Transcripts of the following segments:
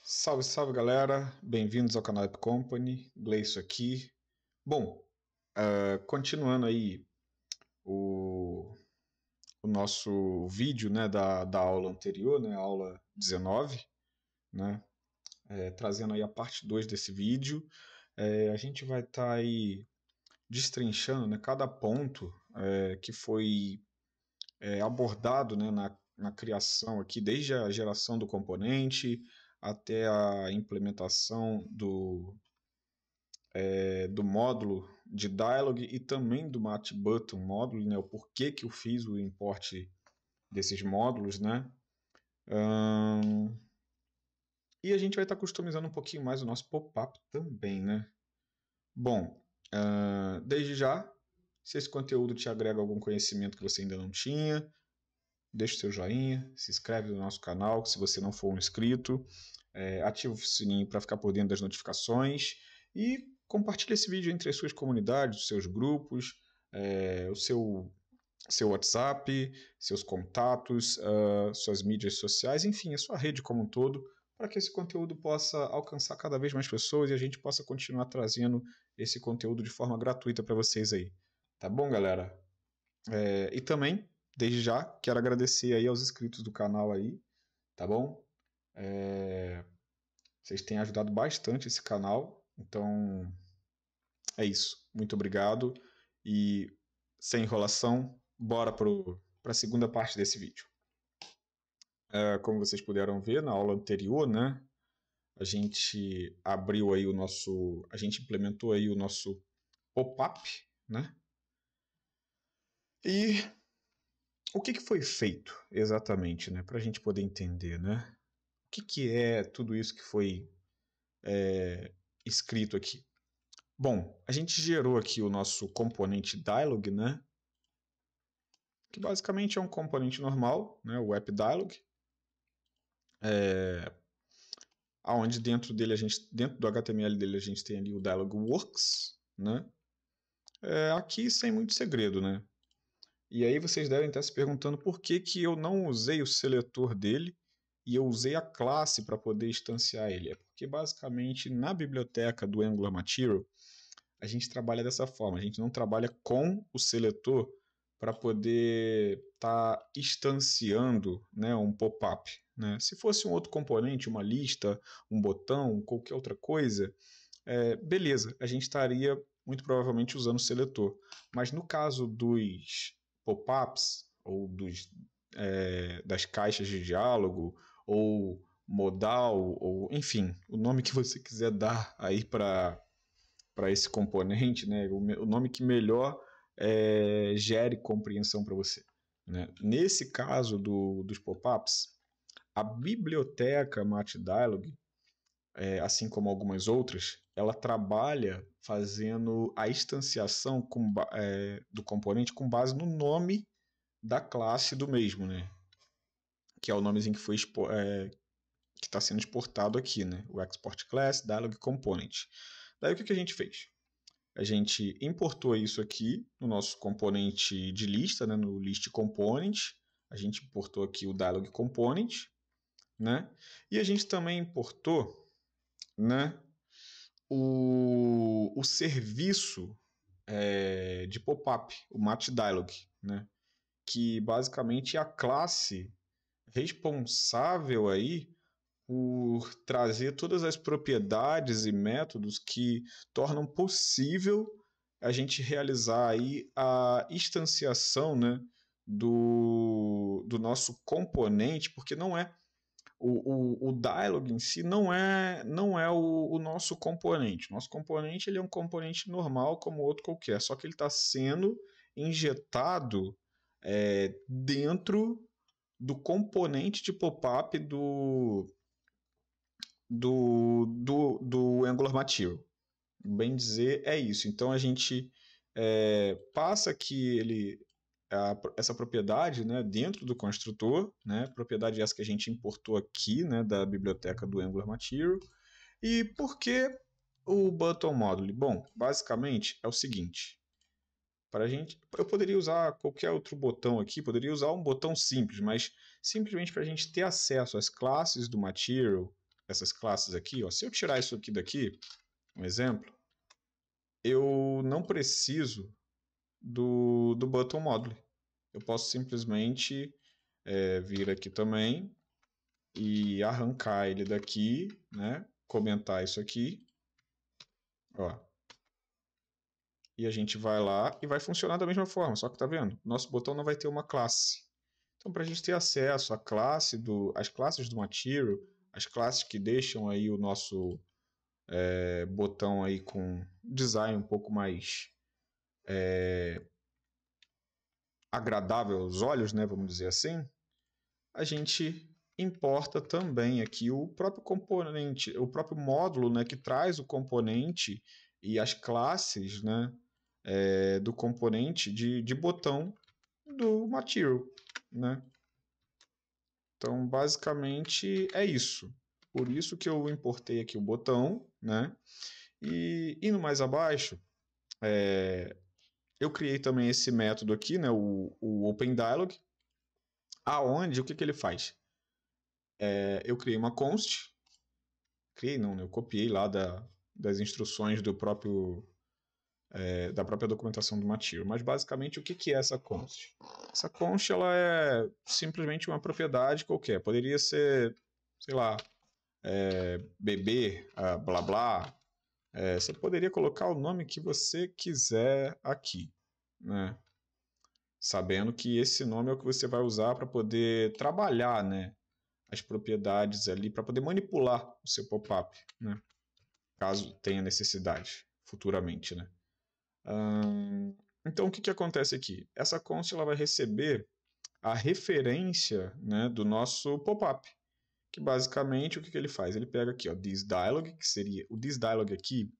Salve, salve galera, bem-vindos ao canal App Company, Gleison aqui. Bom, continuando aí o, o nosso vídeo, né, da aula anterior, né, aula 19, né, trazendo aí a parte 2 desse vídeo. A gente vai estar aí destrinchando, né, cada ponto que foi abordado, né, na criação aqui, desde a geração do componente até a implementação do módulo de dialog e também do matButton módulo, né, o porquê que eu fiz o import desses módulos, né? E a gente vai estar customizando um pouquinho mais o nosso pop-up também, né? Bom, desde já, se esse conteúdo te agrega algum conhecimento que você ainda não tinha, deixa o seu joinha, se inscreve no nosso canal, se você não for um inscrito, ativa o sininho para ficar por dentro das notificações e compartilhe esse vídeo entre as suas comunidades, os seus grupos, o seu WhatsApp, seus contatos, suas mídias sociais, enfim, a sua rede como um todo, para que esse conteúdo possa alcançar cada vez mais pessoas e a gente possa continuar trazendo esse conteúdo de forma gratuita para vocês aí. Tá bom, galera? E também, desde já, quero agradecer aí aos inscritos do canal aí, tá bom? Vocês têm ajudado bastante esse canal, então é isso. Muito obrigado e sem enrolação, bora para a segunda parte desse vídeo. Como vocês puderam ver na aula anterior, né? A gente abriu aí a gente implementou aí o nosso pop-up, né? E o que foi feito exatamente, né? Para a gente poder entender, né? O que é tudo isso que foi escrito aqui? Bom, a gente gerou aqui o nosso componente dialog, né? Que basicamente é um componente normal, né? O app dialog, onde dentro do HTML dele a gente tem ali o dialog works, né? Aqui sem muito segredo, né? E aí vocês devem estar se perguntando por que eu não usei o seletor dele e eu usei a classe para poder instanciar ele. É porque basicamente na biblioteca do Angular Material a gente trabalha dessa forma, a gente não trabalha com o seletor para poder estar instanciando, né, um pop-up. Né? Se fosse um outro componente, uma lista, um botão, qualquer outra coisa, beleza, a gente estaria muito provavelmente usando o seletor. Mas no caso dos pop-ups ou das caixas de diálogo ou modal, ou enfim, o nome que você quiser dar aí para esse componente, né, o nome que melhor gere compreensão para você. Né? Nesse caso dos pop-ups, a biblioteca MatDialog, assim como algumas outras, ela trabalha fazendo a instanciação do componente com base no nome da classe do mesmo, né? Que é o nomezinho que está sendo exportado aqui, né? O export class dialog component. Daí o que a gente fez? A gente importou isso aqui no nosso componente de lista, né? No list component. A gente importou aqui o dialog component, né? E a gente também importou, né, o serviço de pop-up, o matDialog, né, que basicamente é a classe responsável aí por trazer todas as propriedades e métodos que tornam possível a gente realizar aí a instanciação, né, do nosso componente, porque não é o dialog em si não é o nosso componente. Nosso componente ele é um componente normal como outro qualquer, só que ele está sendo injetado dentro do componente de pop-up do Angular Material. Bem dizer, é isso. Então a gente passa aqui essa propriedade, né, dentro do construtor, né, propriedade essa que a gente importou aqui, né, da biblioteca do Angular Material. E por que o button module? Bom, basicamente é o seguinte. Eu poderia usar qualquer outro botão aqui, poderia usar um botão simples, mas simplesmente para a gente ter acesso às classes do Material, essas classes aqui, ó, se eu tirar isso aqui daqui, um exemplo, eu não preciso do button module. Eu posso simplesmente vir aqui também e arrancar ele daqui, né? Comentar isso aqui, ó. E a gente vai lá e vai funcionar da mesma forma, só que tá vendo? Nosso botão não vai ter uma classe. Então, para a gente ter acesso às classes do Material, as classes que deixam aí o nosso botão aí com design um pouco mais agradável aos olhos, né, vamos dizer assim, a gente importa também aqui o próprio componente, o próprio módulo, né, que traz o componente e as classes, né, do componente de botão do Material, né? Então, basicamente é isso. Por isso que eu importei aqui o botão, né? E indo mais abaixo, eu criei também esse método aqui, né? O OpenDialog, aonde o que ele faz? Eu criei uma const, criei não, né? Eu copiei lá das instruções do próprio da própria documentação do Material. Mas basicamente o que é essa const? Essa const ela é simplesmente uma propriedade qualquer. Poderia ser, sei lá, bebê, blá blá. Você poderia colocar o nome que você quiser aqui, né? Sabendo que esse nome é o que você vai usar para poder trabalhar, né, as propriedades ali, para poder manipular o seu pop-up, né? Caso tenha necessidade futuramente, né? Então, o que acontece aqui? Essa const ela vai receber a referência, né, do nosso pop-up, que basicamente o que ele faz? Ele pega aqui, ó, thisDialog, que seria o thisDialog aqui,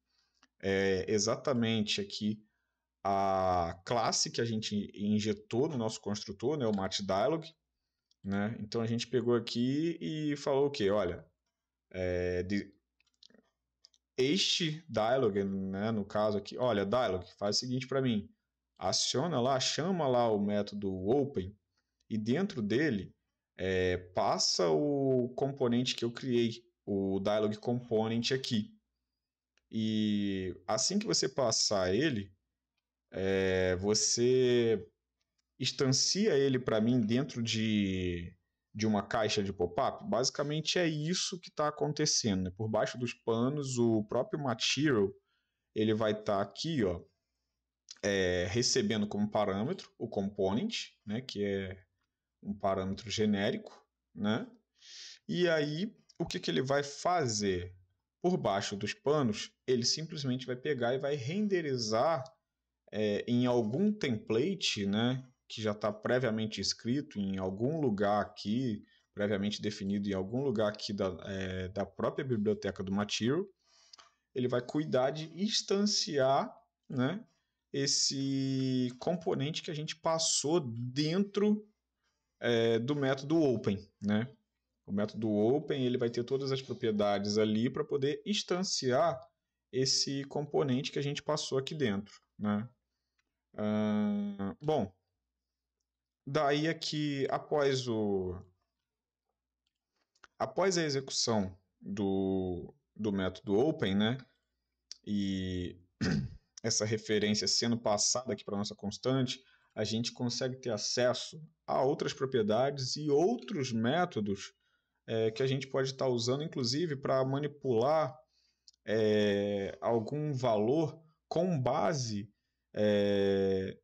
é exatamente aqui a classe que a gente injetou no nosso construtor, né, o matDialog, né? Então a gente pegou aqui e falou o quê? Olha, este dialog, né, no caso aqui, olha, dialog, faz o seguinte para mim, aciona lá, chama lá o método open e dentro dele passa o componente que eu criei, o dialog component aqui. E assim que você passar ele, você instancia ele para mim dentro de uma caixa de pop-up. Basicamente é isso que está acontecendo, né? Por baixo dos panos, o próprio Material ele vai estar aqui, ó, recebendo como parâmetro o component, né, que é um parâmetro genérico, né? E aí o que ele vai fazer? Por baixo dos panos, ele simplesmente vai pegar e vai renderizar em algum template, né, que já está previamente escrito em algum lugar aqui, previamente definido em algum lugar aqui da própria biblioteca do Material, ele vai cuidar de instanciar, né, esse componente que a gente passou dentro do método Open, né? O método Open ele vai ter todas as propriedades ali para poder instanciar esse componente que a gente passou aqui dentro, né? Bom, daí aqui após a execução do método Open, né, e essa referência sendo passada aqui para a nossa constante, a gente consegue ter acesso a outras propriedades e outros métodos que a gente pode estar usando, inclusive, para manipular algum valor com base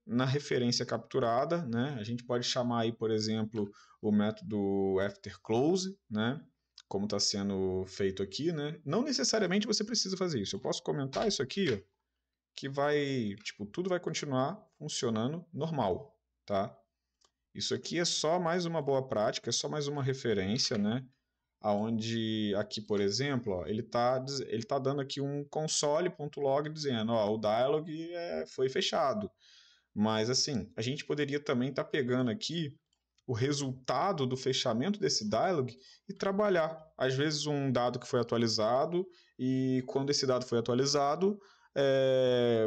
na referência capturada, né? A gente pode chamar aí, por exemplo, o método afterClose, né? Como está sendo feito aqui, né? Não necessariamente você precisa fazer isso. Eu posso comentar isso aqui, ó, que vai, tipo, tudo vai continuar funcionando normal, tá? Isso aqui é só mais uma boa prática, é só mais uma referência, né? Aonde aqui, por exemplo, ó, ele tá dando aqui um console.log dizendo, ó, o dialog foi fechado. Mas assim, a gente poderia também estar pegando aqui o resultado do fechamento desse dialog e trabalhar. Às vezes um dado que foi atualizado e quando esse dado foi atualizado,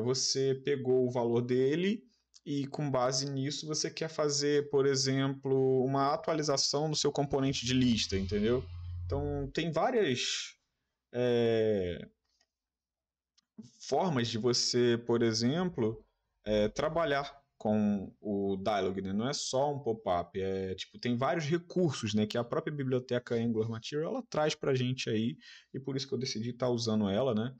você pegou o valor dele e com base nisso você quer fazer, por exemplo, uma atualização no seu componente de lista, entendeu? Então, tem várias formas de você, por exemplo, trabalhar com o Dialog, né? Não é só um pop-up, tem vários recursos, né, que a própria biblioteca Angular Material ela traz para a gente aí, e por isso que eu decidi estar usando ela, né?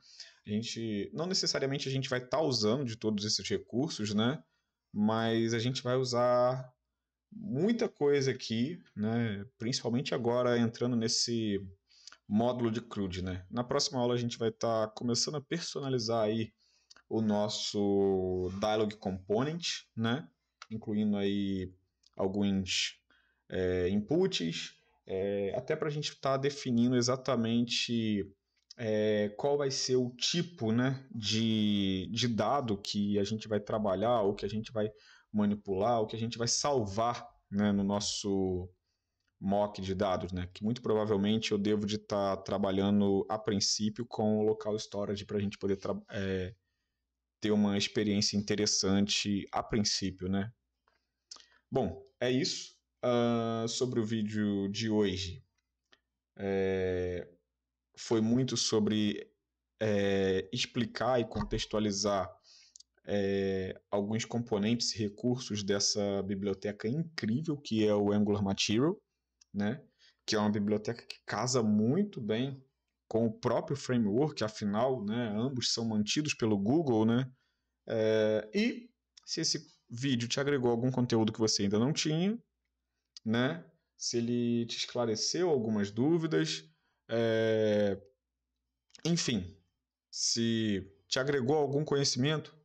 Não necessariamente a gente vai estar usando de todos esses recursos, né? Mas a gente vai usar muita coisa aqui, né? Principalmente agora entrando nesse módulo de CRUD, né? Na próxima aula a gente vai estar começando a personalizar aí o nosso Dialog Component, né? Incluindo aí alguns inputs, até para a gente estar definindo exatamente qual vai ser o tipo, né, de dado que a gente vai trabalhar, ou que a gente vai manipular, ou que a gente vai salvar, né, no nosso mock de dados, né, que muito provavelmente eu devo de estar trabalhando a princípio com o local storage para a gente poder ter uma experiência interessante a princípio, né. Bom, é isso sobre o vídeo de hoje. Foi muito sobre explicar e contextualizar alguns componentes e recursos dessa biblioteca incrível que é o Angular Material, né? Que é uma biblioteca que casa muito bem com o próprio framework, afinal, né, ambos são mantidos pelo Google, né? E se esse vídeo te agregou algum conteúdo que você ainda não tinha, né? Se ele te esclareceu algumas dúvidas, enfim, se te agregou algum conhecimento,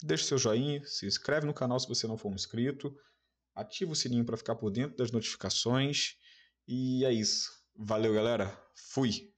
deixa seu joinha, se inscreve no canal se você não for um inscrito, ativa o sininho para ficar por dentro das notificações. E é isso. Valeu, galera. Fui!